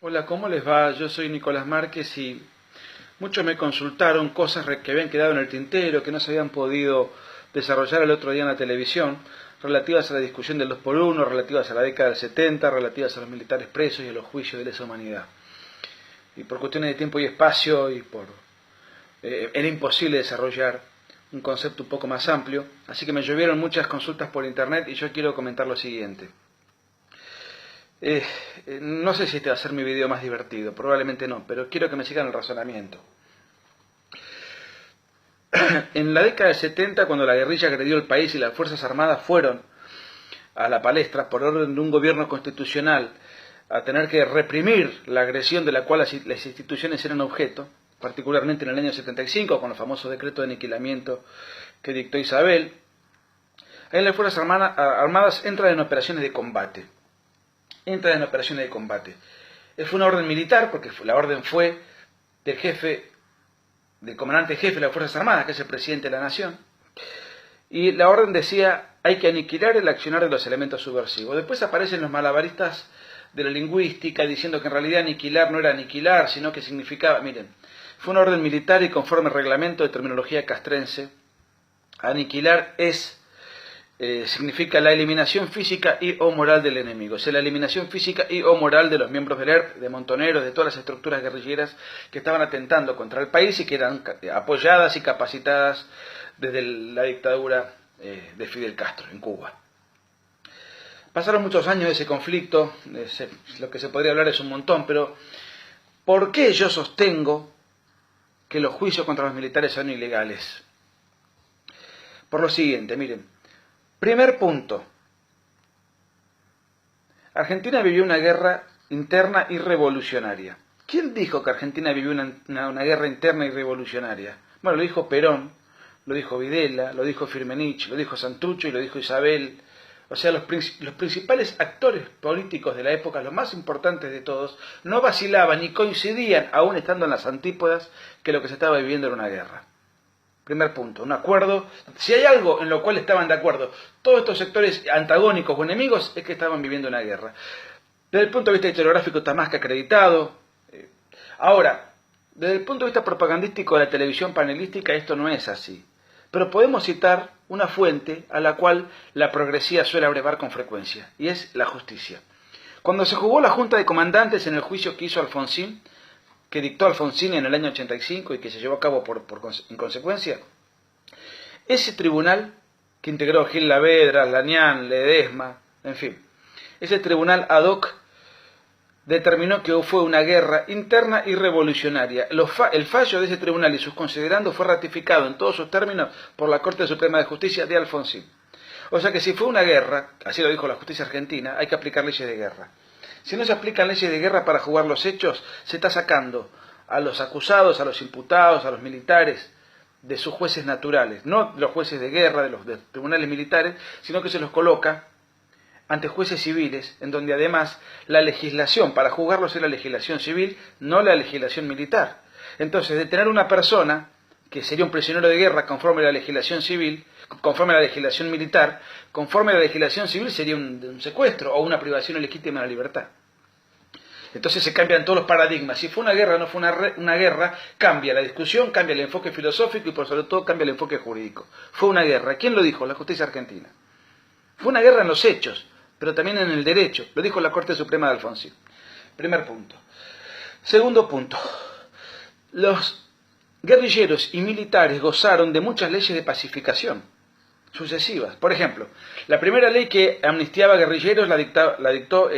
Hola, ¿cómo les va? Yo soy Nicolás Márquez y muchos me consultaron cosas que habían quedado en el tintero, que no se habían podido desarrollar el otro día en la televisión, relativas a la discusión del 2x1, relativas a la década del 70, relativas a los militares presos y a los juicios de lesa humanidad. Y por cuestiones de tiempo y espacio era imposible desarrollar un concepto un poco más amplio, así que me llovieron muchas consultas por internet y yo quiero comentar lo siguiente. No sé si este va a ser mi video más divertido, probablemente no, pero quiero que me sigan el razonamiento. En la década del 70, cuando la guerrilla agredió el país y las Fuerzas Armadas fueron a la palestra por orden de un gobierno constitucional a tener que reprimir la agresión de la cual las instituciones eran objeto, particularmente en el año 75, con el famoso decreto de aniquilamiento que dictó Isabel, ahí las Fuerzas Armadas entran en operaciones de combate. Fue una orden militar, porque la orden fue del comandante jefe de las Fuerzas Armadas, que es el presidente de la nación, y la orden decía: hay que aniquilar el accionar de los elementos subversivos. Después aparecen los malabaristas de la lingüística diciendo que en realidad aniquilar no era aniquilar, sino que significaba, miren, fue una orden militar y conforme al reglamento de terminología castrense, aniquilar significa la eliminación física y o moral del enemigo, o sea, la eliminación física y o moral de los miembros del ERP, de Montoneros, de todas las estructuras guerrilleras que estaban atentando contra el país y que eran apoyadas y capacitadas desde la dictadura de Fidel Castro en Cuba. Pasaron muchos años de ese conflicto, lo que se podría hablar es un montón, pero ¿por qué yo sostengo que los juicios contra los militares son ilegales? Por lo siguiente, miren. Primer punto. Argentina vivió una guerra interna y revolucionaria. ¿Quién dijo que Argentina vivió una guerra interna y revolucionaria? Bueno, lo dijo Perón, lo dijo Videla, lo dijo Firmenich, lo dijo Santucho y lo dijo Isabel. O sea, los principales actores políticos de la época, los más importantes de todos, no vacilaban ni coincidían, aún estando en las antípodas, que lo que se estaba viviendo era una guerra. Primer punto, un acuerdo. Si hay algo en lo cual estaban de acuerdo todos estos sectores antagónicos o enemigos, es que estaban viviendo una guerra. Desde el punto de vista historiográfico está más que acreditado. Ahora, desde el punto de vista propagandístico de la televisión panelística, esto no es así. Pero podemos citar una fuente a la cual la progresía suele abrevar con frecuencia, y es la justicia. Cuando se jugó la Junta de Comandantes en el juicio que hizo Alfonsín, que dictó Alfonsín en el año 85 y que se llevó a cabo en consecuencia, ese tribunal que integró Gil Lavedra, Lanián, Ledesma, en fin, ese tribunal ad hoc determinó que fue una guerra interna y revolucionaria. El fallo de ese tribunal y sus considerandos fue ratificado en todos sus términos por la Corte Suprema de Justicia de Alfonsín. O sea que si fue una guerra, así lo dijo la justicia argentina, hay que aplicar leyes de guerra. Si no se aplican leyes de guerra para jugar los hechos, se está sacando a los acusados, a los imputados, a los militares de sus jueces naturales, no los jueces de guerra, de los tribunales militares, sino que se los coloca ante jueces civiles, en donde además la legislación para juzgarlos es la legislación civil, no la legislación militar. Entonces, de tener una persona que sería un prisionero de guerra conforme a la legislación civil, conforme a la legislación militar, conforme a la legislación civil sería un secuestro o una privación ilegítima de la libertad. Entonces se cambian todos los paradigmas. Si fue una guerra o no fue una guerra, cambia la discusión, cambia el enfoque filosófico y por sobre todo cambia el enfoque jurídico. Fue una guerra. ¿Quién lo dijo? La justicia argentina. Fue una guerra en los hechos, pero también en el derecho. Lo dijo la Corte Suprema de Alfonsín. Primer punto. Segundo punto. Los guerrilleros y militares gozaron de muchas leyes de pacificación sucesivas. Por ejemplo, la primera ley que amnistiaba guerrilleros la dictó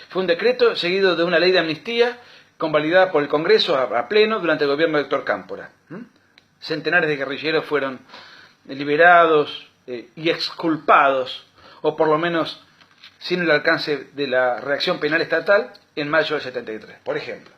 fue un decreto seguido de una ley de amnistía convalidada por el Congreso a pleno durante el gobierno de Héctor Cámpora. Centenares de guerrilleros fueron liberados y exculpados, o por lo menos sin el alcance de la reacción penal estatal, en mayo del 73, por ejemplo.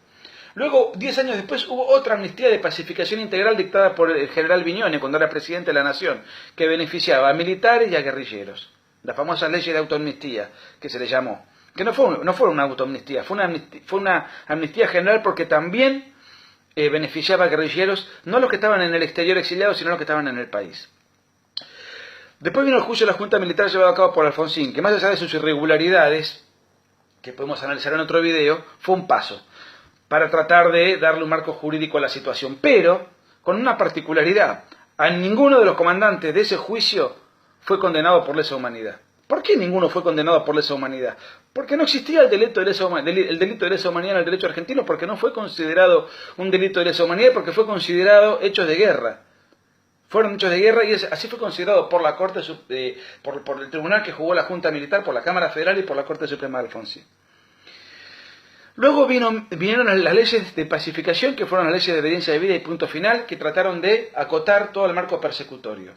Luego, 10 años después, hubo otra amnistía de pacificación integral dictada por el general Viñone, cuando era presidente de la Nación, que beneficiaba a militares y a guerrilleros. La famosa ley de autoamnistía, que se le llamó. Que no fue una autoamnistía, fue una amnistía general porque también beneficiaba a guerrilleros, no los que estaban en el exterior exiliados, sino los que estaban en el país. Después vino el juicio de la Junta Militar llevado a cabo por Alfonsín, que más allá de sus irregularidades, que podemos analizar en otro video, fue un paso para tratar de darle un marco jurídico a la situación, pero con una particularidad: a ninguno de los comandantes de ese juicio fue condenado por lesa humanidad. ¿Por qué ninguno fue condenado por lesa humanidad? Porque no existía el delito de lesa humanidad en el derecho argentino, porque no fue considerado un delito de lesa humanidad, porque fue considerado hechos de guerra. Fueron hechos de guerra y así fue considerado por la Corte, por el tribunal que jugó la Junta Militar, por la Cámara Federal y por la Corte Suprema de Alfonsín. Luego vinieron las leyes de pacificación, que fueron las leyes de obediencia de vida y punto final, que trataron de acotar todo el marco persecutorio,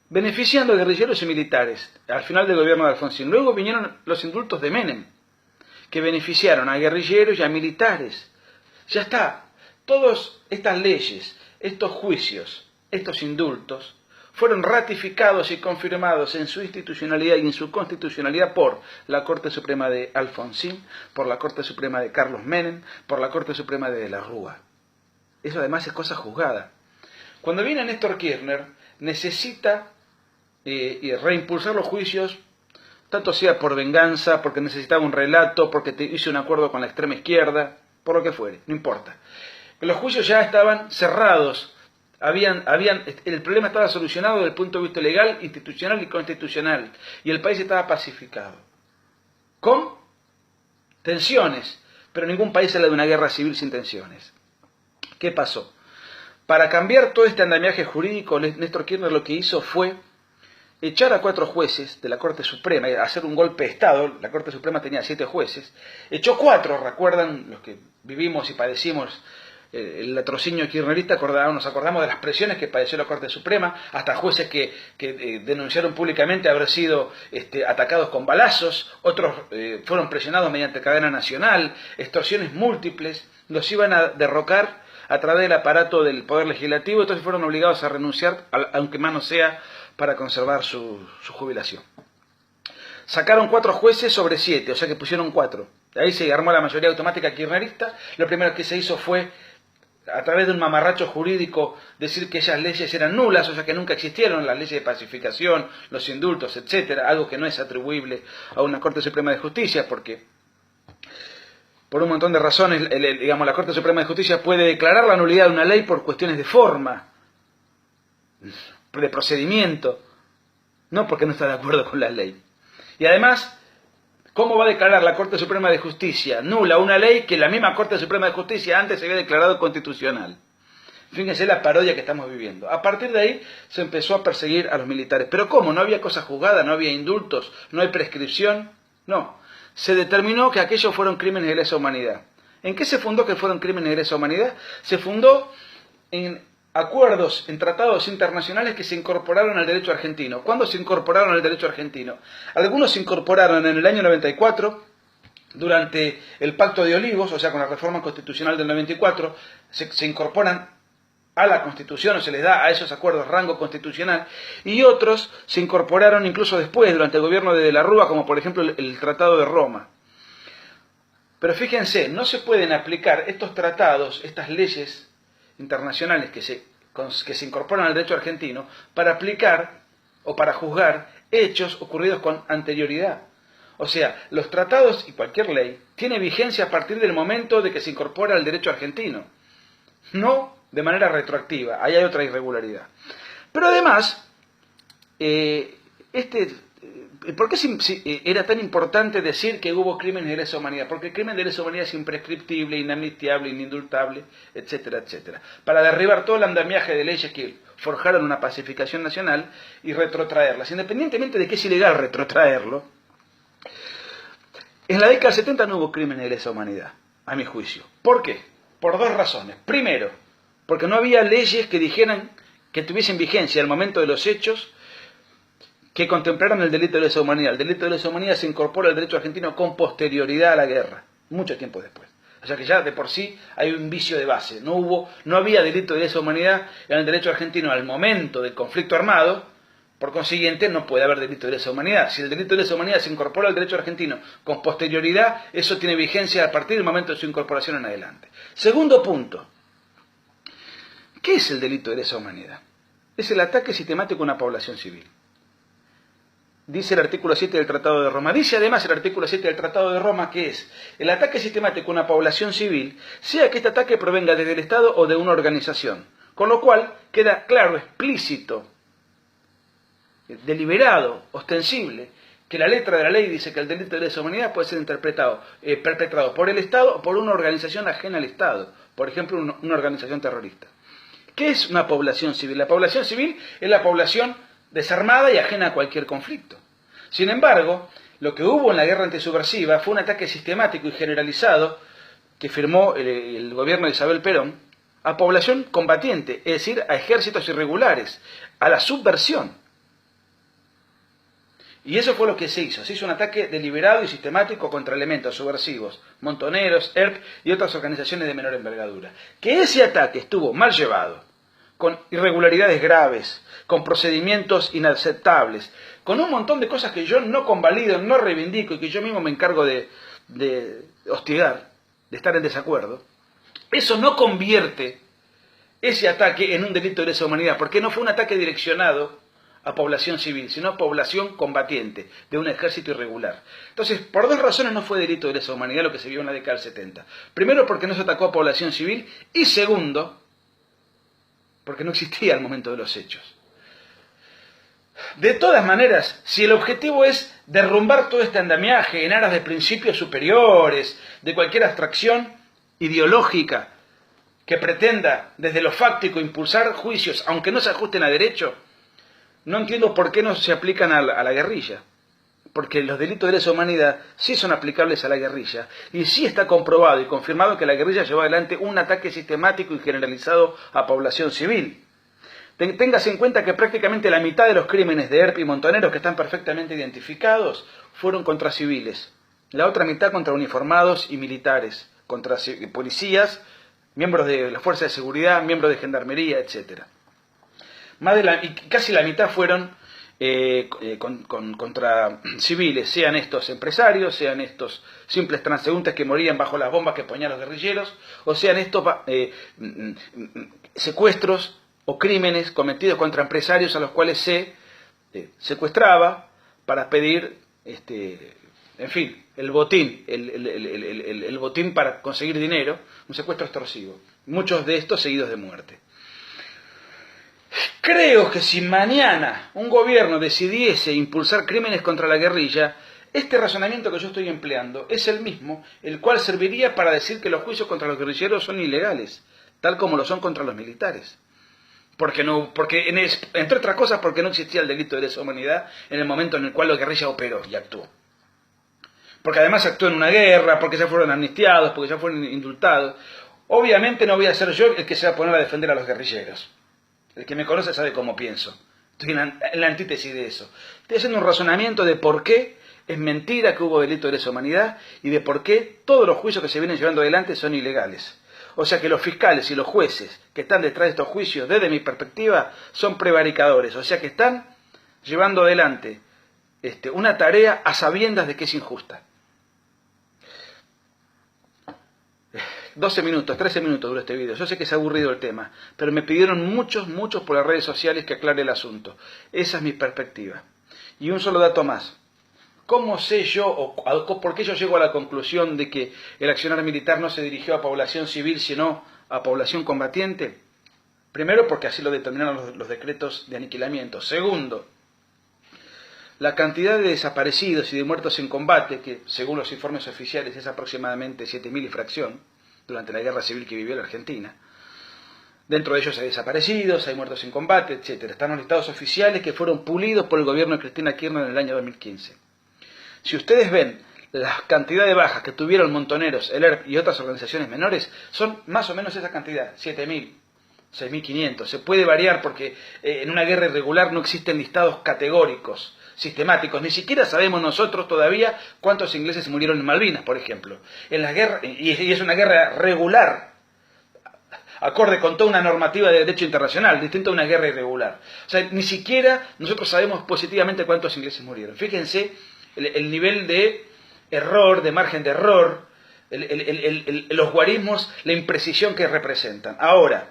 beneficiando a guerrilleros y militares al final del gobierno de Alfonsín. Luego vinieron los indultos de Menem, que beneficiaron a guerrilleros y a militares. Ya está. Todas estas leyes, estos juicios, estos indultos, fueron ratificados y confirmados en su institucionalidad y en su constitucionalidad por la Corte Suprema de Alfonsín, por la Corte Suprema de Carlos Menem, por la Corte Suprema de la Rúa. Eso además es cosa juzgada. Cuando viene Néstor Kirchner, necesita reimpulsar los juicios, tanto sea por venganza, porque necesitaba un relato, porque hizo un acuerdo con la extrema izquierda, por lo que fuere, no importa. Los juicios ya estaban cerrados, el problema estaba solucionado desde el punto de vista legal, institucional y constitucional, y el país estaba pacificado. Con tensiones, pero ningún país habla de una guerra civil sin tensiones. ¿Qué pasó? Para cambiar todo este andamiaje jurídico, Néstor Kirchner lo que hizo fue echar a 4 jueces de la Corte Suprema, hacer un golpe de Estado. La Corte Suprema tenía 7 jueces, echó 4, recuerdan los que vivimos y padecimos el latrocinio kirchnerista, nos acordamos de las presiones que padeció la Corte Suprema, hasta jueces que denunciaron públicamente haber sido atacados con balazos, otros fueron presionados mediante cadena nacional, extorsiones múltiples, los iban a derrocar a través del aparato del Poder Legislativo, entonces fueron obligados a renunciar, aunque más no sea, para conservar su jubilación. Sacaron 4 jueces sobre 7, o sea que pusieron 4. Ahí se armó la mayoría automática kirchnerista. Lo primero que se hizo fue, a través de un mamarracho jurídico, decir que esas leyes eran nulas, o sea que nunca existieron las leyes de pacificación, los indultos, etcétera, algo que no es atribuible a una Corte Suprema de Justicia, porque por un montón de razones, la Corte Suprema de Justicia puede declarar la nulidad de una ley por cuestiones de forma, de procedimiento, no porque no está de acuerdo con la ley. Y además, ¿cómo va a declarar la Corte Suprema de Justicia nula una ley que la misma Corte Suprema de Justicia antes se había declarado constitucional? Fíjense la parodia que estamos viviendo. A partir de ahí se empezó a perseguir a los militares. ¿Pero cómo? ¿No había cosa juzgada? ¿No había indultos? ¿No hay prescripción? No. Se determinó que aquellos fueron crímenes de lesa humanidad. ¿En qué se fundó que fueron crímenes de lesa humanidad? Se fundó en acuerdos, en tratados internacionales que se incorporaron al derecho argentino. ¿Cuándo se incorporaron al derecho argentino? Algunos se incorporaron en el año 94, durante el Pacto de Olivos, o sea, con la reforma constitucional del 94, se incorporan a la Constitución, o se les da a esos acuerdos rango constitucional, y otros se incorporaron incluso después, durante el gobierno de la Rúa, como por ejemplo el Tratado de Roma. Pero fíjense, no se pueden aplicar estos tratados, estas leyes internacionales que se incorporan al derecho argentino para aplicar o para juzgar hechos ocurridos con anterioridad. O sea, los tratados y cualquier ley tiene vigencia a partir del momento de que se incorpora al derecho argentino, no de manera retroactiva. Ahí hay otra irregularidad. Pero además, ¿por qué era tan importante decir que hubo crímenes de lesa humanidad? Porque el crimen de lesa humanidad es imprescriptible, inamnistiable, inindultable, etcétera, etcétera. Para derribar todo el andamiaje de leyes que forjaron una pacificación nacional y retrotraerlas. Independientemente de que es ilegal retrotraerlo, en la década del 70 no hubo crímenes de lesa humanidad, a mi juicio. ¿Por qué? Por 2 razones. Primero, porque no había leyes que dijeran que tuviesen vigencia al momento de los hechos que contemplaron el delito de lesa humanidad. El delito de lesa humanidad se incorpora al derecho argentino con posterioridad a la guerra, mucho tiempo después. O sea que ya de por sí hay un vicio de base. No había delito de lesa humanidad en el derecho argentino al momento del conflicto armado, por consiguiente no puede haber delito de lesa humanidad. Si el delito de lesa humanidad se incorpora al derecho argentino con posterioridad, eso tiene vigencia a partir del momento de su incorporación en adelante. Segundo punto. ¿Qué es el delito de lesa humanidad? Es el ataque sistemático a una población civil. dice el artículo 7 del Tratado de Roma. Dice además el artículo 7 del Tratado de Roma que es el ataque sistemático a una población civil, sea que este ataque provenga desde el Estado o de una organización. Con lo cual queda claro, explícito, deliberado, ostensible, que la letra de la ley dice que el delito de lesa humanidad puede ser perpetrado por el Estado o por una organización ajena al Estado, por ejemplo, una organización terrorista. ¿Qué es una población civil? La población civil es la población desarmada y ajena a cualquier conflicto. Sin embargo, lo que hubo en la guerra antisubversiva fue un ataque sistemático y generalizado que firmó el gobierno de Isabel Perón a población combatiente, es decir, a ejércitos irregulares, a la subversión. Y eso fue lo que se hizo un ataque deliberado y sistemático contra elementos subversivos, montoneros, ERP y otras organizaciones de menor envergadura. Que ese ataque estuvo mal llevado, con irregularidades graves, con procedimientos inaceptables, con un montón de cosas que yo no convalido, no reivindico y que yo mismo me encargo de hostigar, de estar en desacuerdo, eso no convierte ese ataque en un delito de lesa humanidad, porque no fue un ataque direccionado a población civil, sino a población combatiente de un ejército irregular. Entonces, por dos razones no fue delito de lesa humanidad lo que se vio en la década del 70. Primero, porque no se atacó a población civil, y segundo, porque no existía al momento de los hechos. De todas maneras, si el objetivo es derrumbar todo este andamiaje en aras de principios superiores, de cualquier abstracción ideológica que pretenda desde lo fáctico impulsar juicios, aunque no se ajusten a derecho, no entiendo por qué no se aplican a la guerrilla. Porque los delitos de lesa humanidad sí son aplicables a la guerrilla. Y sí está comprobado y confirmado que la guerrilla llevó adelante un ataque sistemático y generalizado a población civil. Téngase en cuenta que prácticamente la mitad de los crímenes de ERP y montoneros que están perfectamente identificados fueron contra civiles. La otra mitad contra uniformados y militares, contra policías, miembros de la fuerza de seguridad, miembros de gendarmería, etcétera. Y casi la mitad fueron contra civiles, sean estos empresarios, sean estos simples transeúntes que morían bajo las bombas que ponían los guerrilleros, o sean estos secuestros o crímenes cometidos contra empresarios a los cuales se secuestraba para pedir, en fin, el botín, el botín para conseguir dinero, un secuestro extorsivo. Muchos de estos seguidos de muerte. Creo que si mañana un gobierno decidiese impulsar crímenes contra la guerrilla, este razonamiento que yo estoy empleando es el mismo, el cual serviría para decir que los juicios contra los guerrilleros son ilegales, tal como lo son contra los militares. Entre otras cosas, porque no existía el delito de lesa humanidad en el momento en el cual la guerrilla operó y actuó. Porque además actuó en una guerra, porque ya fueron amnistiados, porque ya fueron indultados. Obviamente no voy a ser yo el que se va a poner a defender a los guerrilleros. El que me conoce sabe cómo pienso. Estoy en la antítesis de eso. Estoy haciendo un razonamiento de por qué es mentira que hubo delito de lesa humanidad y de por qué todos los juicios que se vienen llevando adelante son ilegales. O sea que los fiscales y los jueces que están detrás de estos juicios, desde mi perspectiva, son prevaricadores. O sea que están llevando adelante una tarea a sabiendas de que es injusta. 12 minutos, 13 minutos duró este video. Yo sé que es aburrido el tema, pero me pidieron muchos por las redes sociales que aclare el asunto. Esa es mi perspectiva. Y un solo dato más. ¿Cómo sé yo, o por qué yo llego a la conclusión de que el accionar militar no se dirigió a población civil, sino a población combatiente? Primero, porque así lo determinaron los decretos de aniquilamiento. Segundo, la cantidad de desaparecidos y de muertos en combate, que según los informes oficiales es aproximadamente 7.000 y fracción, durante la guerra civil que vivió la Argentina. Dentro de ellos hay desaparecidos, hay muertos en combate, etc. Están los listados oficiales que fueron pulidos por el gobierno de Cristina Kirchner en el año 2015. Si ustedes ven la cantidad de bajas que tuvieron montoneros, el ERP y otras organizaciones menores, son más o menos esa cantidad, 7.000, 6.500. Se puede variar porque en una guerra irregular no existen listados categóricos, sistemáticos. Ni siquiera sabemos nosotros todavía cuántos ingleses murieron en Malvinas, por ejemplo. En las guerras, y es una guerra regular, acorde con toda una normativa de derecho internacional, distinto a una guerra irregular. O sea, ni siquiera nosotros sabemos positivamente cuántos ingleses murieron. Fíjense el nivel de error, de margen de error, los guarismos, la imprecisión que representan. Ahora,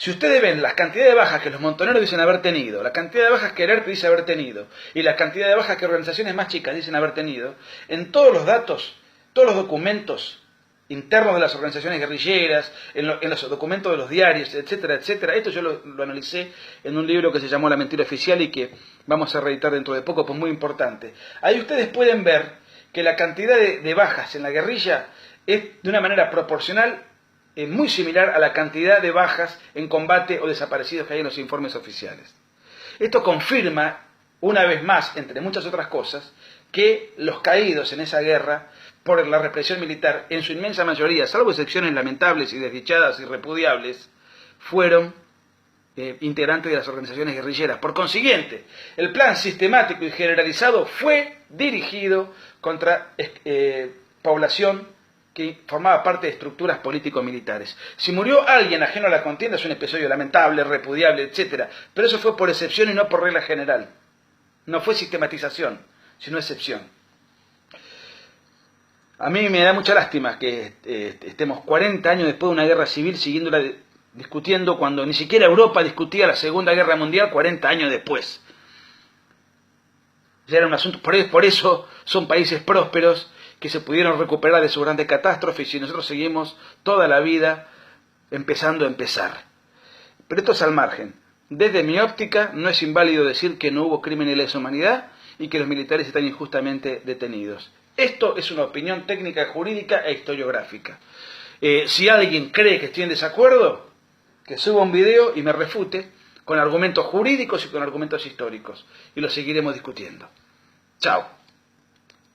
Si ustedes ven las cantidades de bajas que los montoneros dicen haber tenido, la cantidad de bajas que el ERP dice haber tenido, y la cantidad de bajas que organizaciones más chicas dicen haber tenido, en todos los datos, todos los documentos internos de las organizaciones guerrilleras, en los documentos de los diarios, etcétera, etcétera. Esto yo lo analicé en un libro que se llamó La mentira oficial y que vamos a reeditar dentro de poco, pues muy importante. Ahí ustedes pueden ver que la cantidad de bajas en la guerrilla es de una manera proporcional muy similar a la cantidad de bajas en combate o desaparecidos que hay en los informes oficiales. Esto confirma, una vez más, entre muchas otras cosas, que los caídos en esa guerra por la represión militar, en su inmensa mayoría, salvo excepciones lamentables y desdichadas y repudiables, fueron integrantes de las organizaciones guerrilleras. Por consiguiente, el plan sistemático y generalizado fue dirigido contra población que formaba parte de estructuras político-militares. Si murió alguien ajeno a la contienda es un episodio lamentable, repudiable, etc. Pero eso fue por excepción y no por regla general. No fue sistematización, sino excepción. A mí me da mucha lástima que estemos 40 años después de una guerra civil siguiéndola discutiendo cuando ni siquiera Europa discutía la Segunda Guerra Mundial 40 años después. Ya era un asunto, por eso son países prósperos que se pudieron recuperar de su grande catástrofe y nosotros seguimos toda la vida empezando a empezar. Pero esto es al margen. Desde mi óptica no es inválido decir que no hubo crimen de lesa humanidad y que los militares están injustamente detenidos. Esto es una opinión técnica, jurídica e historiográfica. Si alguien cree que estoy en desacuerdo, que suba un video y me refute con argumentos jurídicos y con argumentos históricos. Y lo seguiremos discutiendo. Chao.